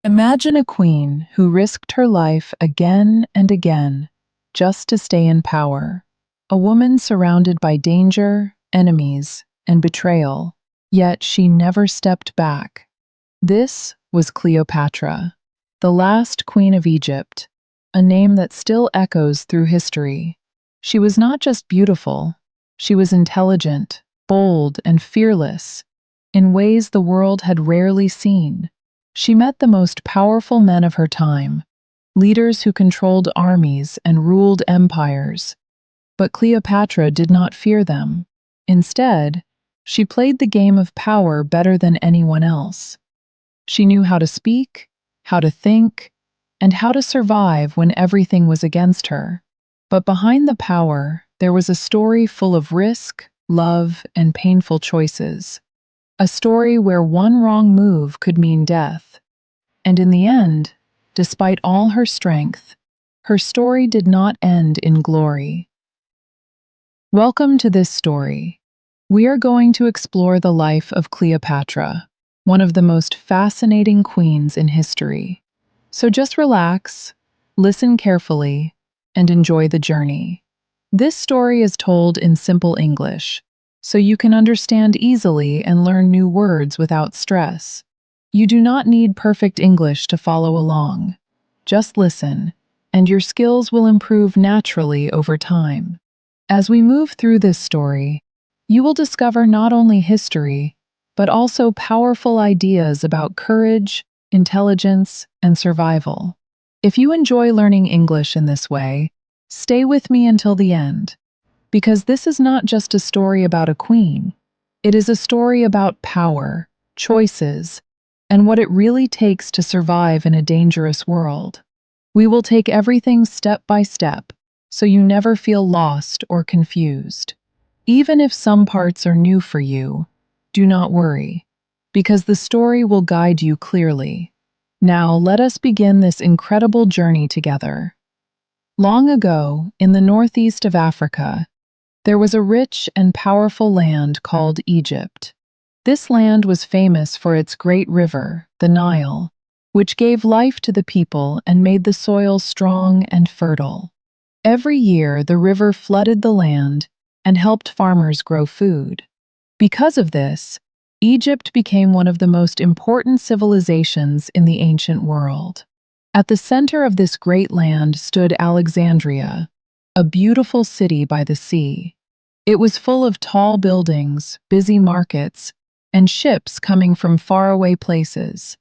Imagine a queen who risked her life again and again just to stay in power. A woman surrounded by danger, enemies, and betrayal, yet she never stepped back. This was Cleopatra, the last queen of Egypt, a name that still echoes through history. She was not just beautiful, she was intelligent, bold, and fearless, in ways the world had rarely seen. She met the most powerful men of her time, leaders who controlled armies and ruled empires. But Cleopatra did not fear them. Instead, she played the game of power better than anyone else. She knew how to speak, how to think, and how to survive when everything was against her. But behind the power, there was a story full of risk, love, and painful choices. A story where one wrong move could mean death. And in the end, despite all her strength, her story did not end in glory. Welcome to this story. We are going to explore the life of Cleopatra, one of the most fascinating queens in history. So just relax, listen carefully, and enjoy the journey. This story is told in simple English, so you can understand easily and learn new words without stress. You do not need perfect English to follow along. Just listen, and your skills will improve naturally over time. As we move through this story, you will discover not only history, but also powerful ideas about courage, intelligence, and survival. If you enjoy learning English in this way, stay with me until the end, because this is not just a story about a queen. It is a story about power, choices, and what it really takes to survive in a dangerous world. We will take everything step by step, so you never feel lost or confused. Even if some parts are new for you, do not worry, because the story will guide you clearly. Now, let us begin this incredible journey together. Long ago, in the northeast of Africa, there was a rich and powerful land called Egypt. This land was famous for its great river, the Nile, which gave life to the people and made the soil strong and fertile. Every year, the river flooded the land and helped farmers grow food. Because of this, Egypt became one of the most important civilizations in the ancient world. At the center of this great land stood Alexandria, a beautiful city by the sea. It was full of tall buildings, busy markets, and ships coming from faraway places.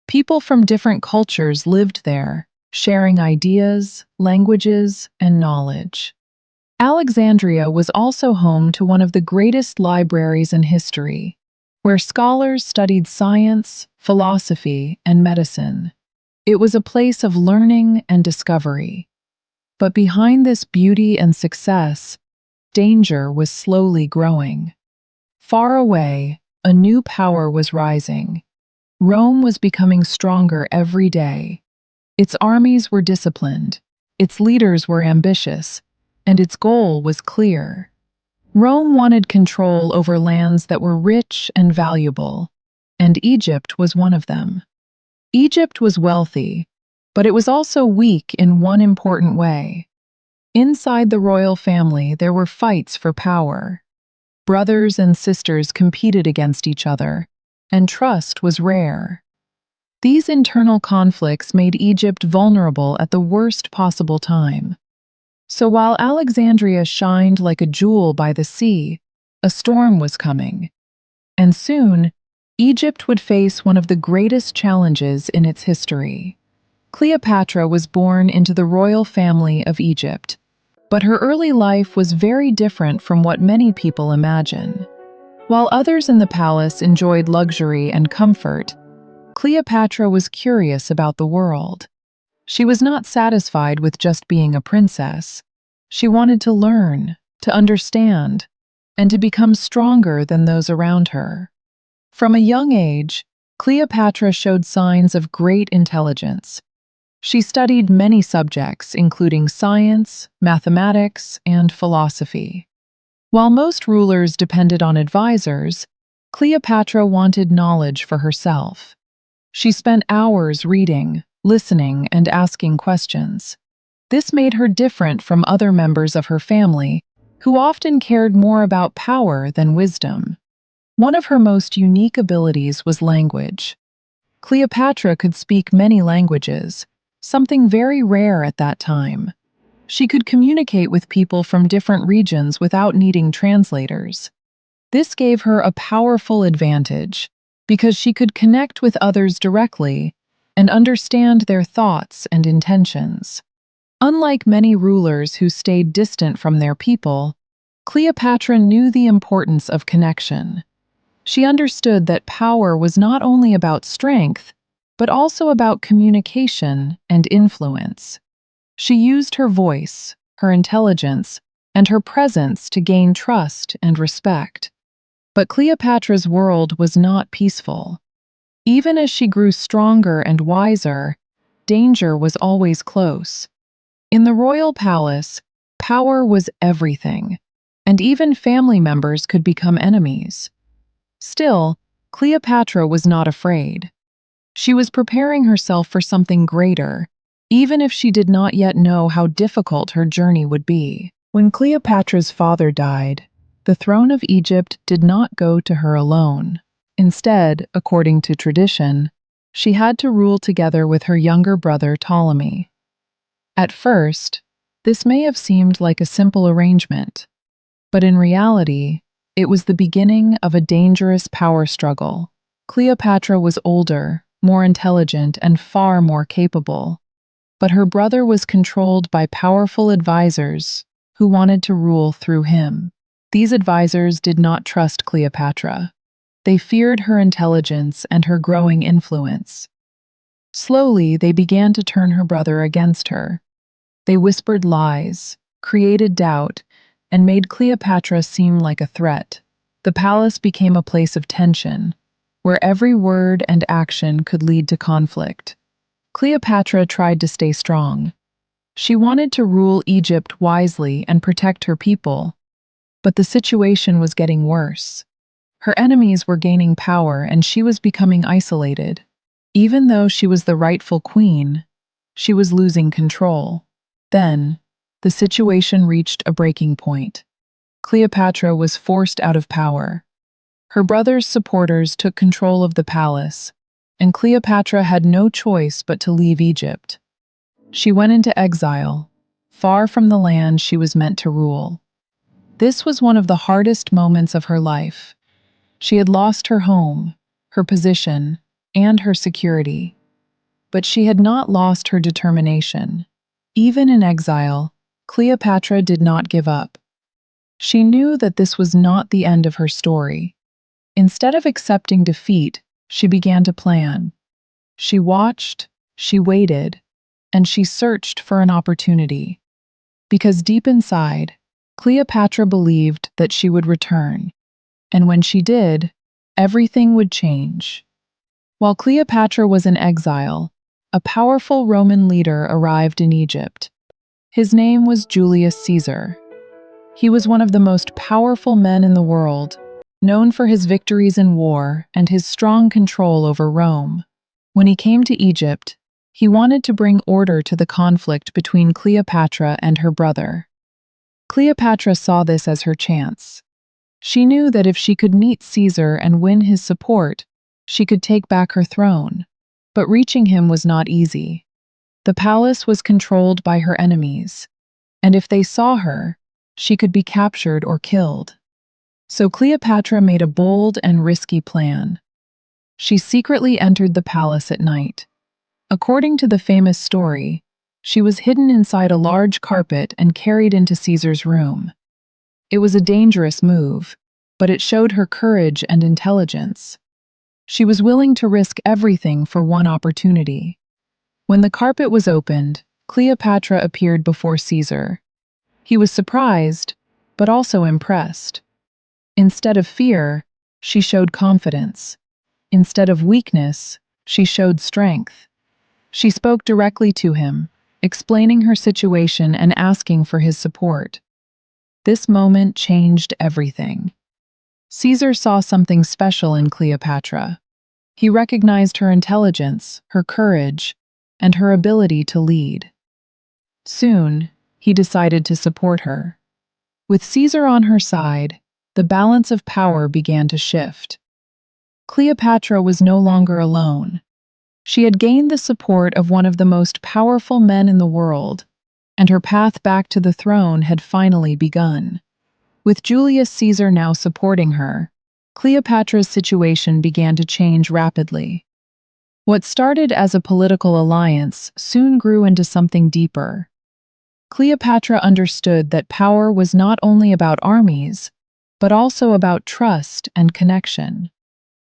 People from different cultures lived there, sharing ideas, languages, and knowledge. Alexandria was also home to one of the greatest libraries in history, where scholars studied science, philosophy, and medicine. It was a place of learning and discovery. But behind this beauty and success, danger was slowly growing. Far away, a new power was rising. Rome was becoming stronger every day. Its armies were disciplined, its leaders were ambitious, and its goal was clear. Rome wanted control over lands that were rich and valuable, and Egypt was one of them. Egypt was wealthy, but it was also weak in one important way. Inside the royal family, there were fights for power. Brothers and sisters competed against each other, and trust was rare. These internal conflicts made Egypt vulnerable at the worst possible time. So while Alexandria shined like a jewel by the sea, a storm was coming. And soon, Egypt would face one of the greatest challenges in its history. Cleopatra was born into the royal family of Egypt, but her early life was very different from what many people imagine. While others in the palace enjoyed luxury and comfort, Cleopatra was curious about the world. She was not satisfied with just being a princess. She wanted to learn, to understand, and to become stronger than those around her. From a young age, Cleopatra showed signs of great intelligence. She studied many subjects, including science, mathematics, and philosophy. While most rulers depended on advisors, Cleopatra wanted knowledge for herself. She spent hours reading, listening, and asking questions. This made her different from other members of her family, who often cared more about power than wisdom. One of her most unique abilities was language. Cleopatra could speak many languages, something very rare at that time. She could communicate with people from different regions without needing translators. This gave her a powerful advantage because she could connect with others directly and understand their thoughts and intentions. Unlike many rulers who stayed distant from their people, Cleopatra knew the importance of connection. She understood that power was not only about strength, but also about communication and influence. She used her voice, her intelligence, and her presence to gain trust and respect. But Cleopatra's world was not peaceful. Even as she grew stronger and wiser, danger was always close. In the royal palace, power was everything, and even family members could become enemies. Still, Cleopatra was not afraid. She was preparing herself for something greater, even if she did not yet know how difficult her journey would be. When Cleopatra's father died, the throne of Egypt did not go to her alone. Instead, according to tradition, she had to rule together with her younger brother Ptolemy. At first, this may have seemed like a simple arrangement, but in reality, it was the beginning of a dangerous power struggle. Cleopatra was older, more intelligent, and far more capable, but her brother was controlled by powerful advisors who wanted to rule through him. These advisors did not trust Cleopatra. They feared her intelligence and her growing influence. Slowly, they began to turn her brother against her. They whispered lies, created doubt, and made Cleopatra seem like a threat. The palace became a place of tension, where every word and action could lead to conflict. Cleopatra tried to stay strong. She wanted to rule Egypt wisely and protect her people, but the situation was getting worse. Her enemies were gaining power and she was becoming isolated. Even though she was the rightful queen, she was losing control. Then, the situation reached a breaking point. Cleopatra was forced out of power. Her brother's supporters took control of the palace, and Cleopatra had no choice but to leave Egypt. She went into exile, far from the land she was meant to rule. This was one of the hardest moments of her life. She had lost her home, her position, and her security. But she had not lost her determination. Even in exile, Cleopatra did not give up. She knew that this was not the end of her story. Instead of accepting defeat, she began to plan. She watched, she waited, and she searched for an opportunity. Because deep inside, Cleopatra believed that she would return, and when she did, everything would change. While Cleopatra was in exile, a powerful Roman leader arrived in Egypt. His name was Julius Caesar. He was one of the most powerful men in the world, known for his victories in war and his strong control over Rome. When he came to Egypt, he wanted to bring order to the conflict between Cleopatra and her brother. Cleopatra saw this as her chance. She knew that if she could meet Caesar and win his support, she could take back her throne. But reaching him was not easy. The palace was controlled by her enemies, and if they saw her, she could be captured or killed. So Cleopatra made a bold and risky plan. She secretly entered the palace at night. According to the famous story, she was hidden inside a large carpet and carried into Caesar's room. It was a dangerous move, but it showed her courage and intelligence. She was willing to risk everything for one opportunity. When the carpet was opened, Cleopatra appeared before Caesar. He was surprised, but also impressed. Instead of fear, she showed confidence. Instead of weakness, she showed strength. She spoke directly to him, explaining her situation and asking for his support. This moment changed everything. Caesar saw something special in Cleopatra. He recognized her intelligence, her courage, and her ability to lead. Soon, he decided to support her. With Caesar on her side, the balance of power began to shift. Cleopatra was no longer alone. She had gained the support of one of the most powerful men in the world, and her path back to the throne had finally begun. With Julius Caesar now supporting her, Cleopatra's situation began to change rapidly. What started as a political alliance soon grew into something deeper. Cleopatra understood that power was not only about armies, but also about trust and connection.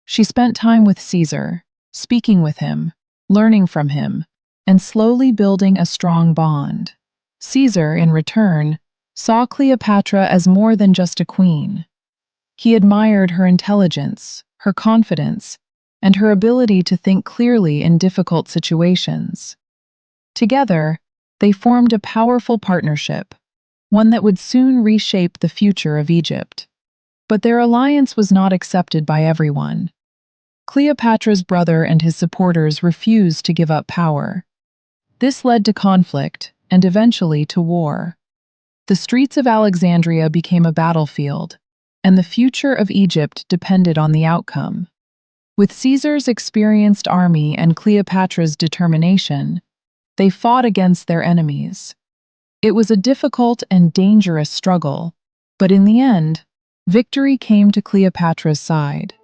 She spent time with Caesar, speaking with him, learning from him, and slowly building a strong bond. Caesar, in return, saw Cleopatra as more than just a queen. He admired her intelligence, her confidence, and her ability to think clearly in difficult situations. Together, they formed a powerful partnership, one that would soon reshape the future of Egypt. But their alliance was not accepted by everyone. Cleopatra's brother and his supporters refused to give up power. This led to conflict and eventually to war. The streets of Alexandria became a battlefield, and the future of Egypt depended on the outcome. With Caesar's experienced army and Cleopatra's determination, they fought against their enemies. It was a difficult and dangerous struggle, but in the end, victory came to Cleopatra's side.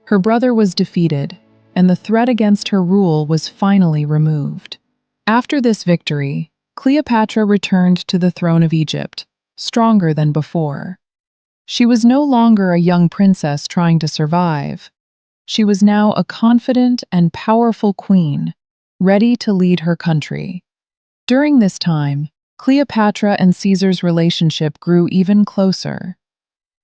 Her brother was defeated, and the threat against her rule was finally removed. After this victory, Cleopatra returned to the throne of Egypt, stronger than before. She was no longer a young princess trying to survive. She was now a confident and powerful queen, ready to lead her country. During this time, Cleopatra and Caesar's relationship grew even closer.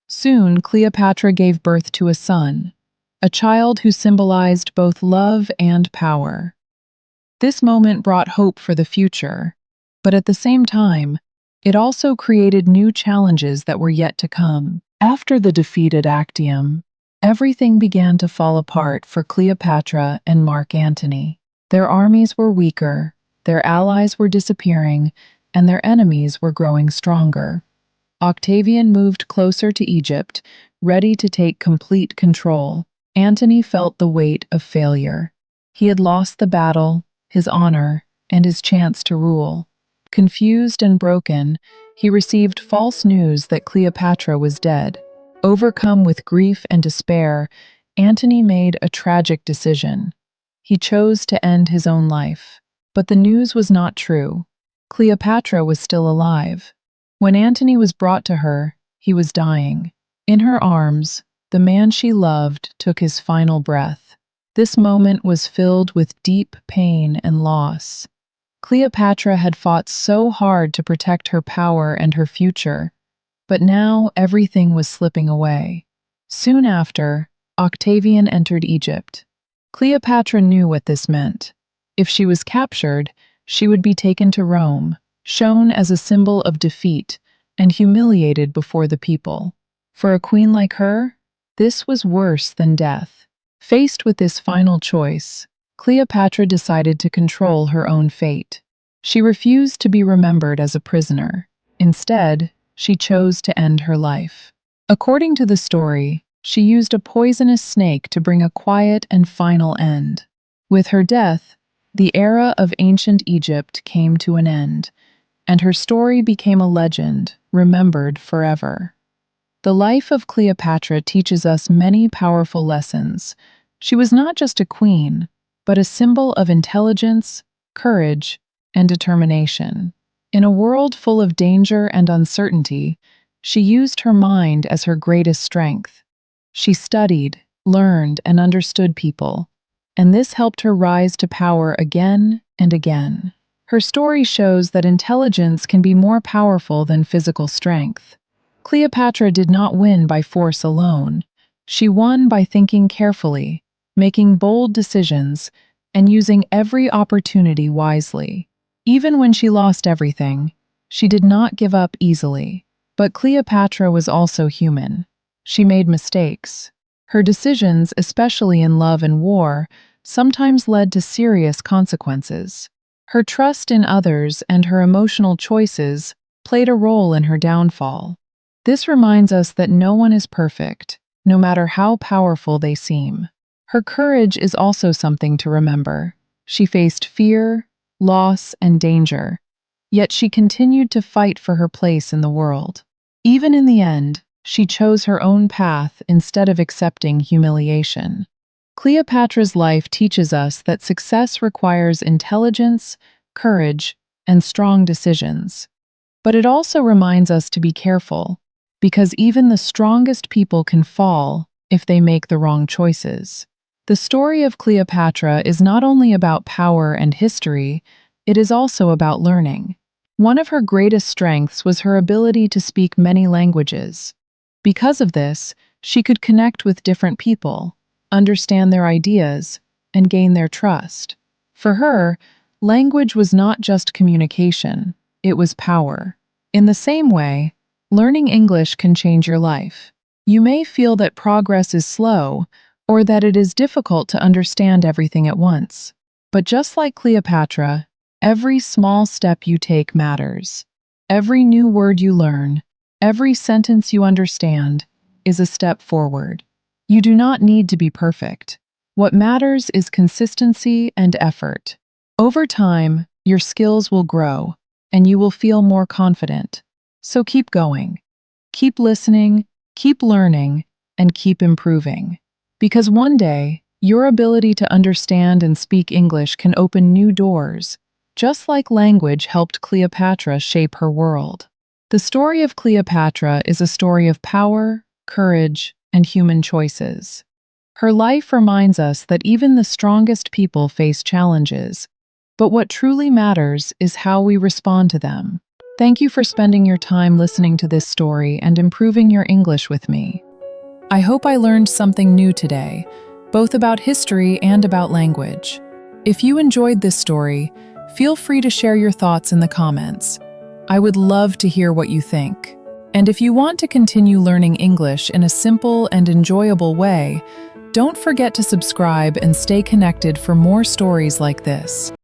Soon, Cleopatra gave birth to a son, a child who symbolized both love and power. This moment brought hope for the future, but at the same time, it also created new challenges that were yet to come. After the defeat at Actium, everything began to fall apart for Cleopatra and Mark Antony. Their armies were weaker, their allies were disappearing, and their enemies were growing stronger. Octavian moved closer to Egypt, ready to take complete control. Antony felt the weight of failure. He had lost the battle, his honor, and his chance to rule. Confused and broken, he received false news that Cleopatra was dead. Overcome with grief and despair, Antony made a tragic decision. He chose to end his own life. But the news was not true. Cleopatra was still alive. When Antony was brought to her, he was dying. In her arms, the man she loved took his final breath. This moment was filled with deep pain and loss. Cleopatra had fought so hard to protect her power and her future, but now everything was slipping away. Soon after, Octavian entered Egypt. Cleopatra knew what this meant. If she was captured, she would be taken to Rome, shown as a symbol of defeat, and humiliated before the people. For a queen like her, this was worse than death. Faced with this final choice, Cleopatra decided to control her own fate. She refused to be remembered as a prisoner. Instead, she chose to end her life. According to the story, she used a poisonous snake to bring a quiet and final end. With her death, the era of ancient Egypt came to an end, and her story became a legend, remembered forever. The life of Cleopatra teaches us many powerful lessons. She was not just a queen, but a symbol of intelligence, courage, and determination. In a world full of danger and uncertainty, she used her mind as her greatest strength. She studied, learned, and understood people, and this helped her rise to power again and again. Her story shows that intelligence can be more powerful than physical strength. Cleopatra did not win by force alone. She won by thinking carefully, making bold decisions, and using every opportunity wisely. Even when she lost everything, she did not give up easily. But Cleopatra was also human. She made mistakes. Her decisions, especially in love and war, sometimes led to serious consequences. Her trust in others and her emotional choices played a role in her downfall. This reminds us that no one is perfect, no matter how powerful they seem. Her courage is also something to remember. She faced fear, loss, and danger, yet she continued to fight for her place in the world. Even in the end, she chose her own path instead of accepting humiliation. Cleopatra's life teaches us that success requires intelligence, courage, and strong decisions. But it also reminds us to be careful, because even the strongest people can fall if they make the wrong choices. The story of Cleopatra is not only about power and history, it is also about learning. One of her greatest strengths was her ability to speak many languages. Because of this, she could connect with different people, understand their ideas, and gain their trust. For her, language was not just communication, it was power. In the same way, learning English can change your life. You may feel that progress is slow, or that it is difficult to understand everything at once. But just like Cleopatra, every small step you take matters. Every new word you learn, every sentence you understand, is a step forward. You do not need to be perfect. What matters is consistency and effort. Over time, your skills will grow, and you will feel more confident. So keep going. Keep listening, keep learning, and keep improving. Because one day, your ability to understand and speak English can open new doors, just like language helped Cleopatra shape her world. The story of Cleopatra is a story of power, courage, and human choices. Her life reminds us that even the strongest people face challenges, but what truly matters is how we respond to them. Thank you for spending your time listening to this story and improving your English with me. I hope I learned something new today, both about history and about language. If you enjoyed this story, feel free to share your thoughts in the comments. I would love to hear what you think. And if you want to continue learning English in a simple and enjoyable way, don't forget to subscribe and stay connected for more stories like this.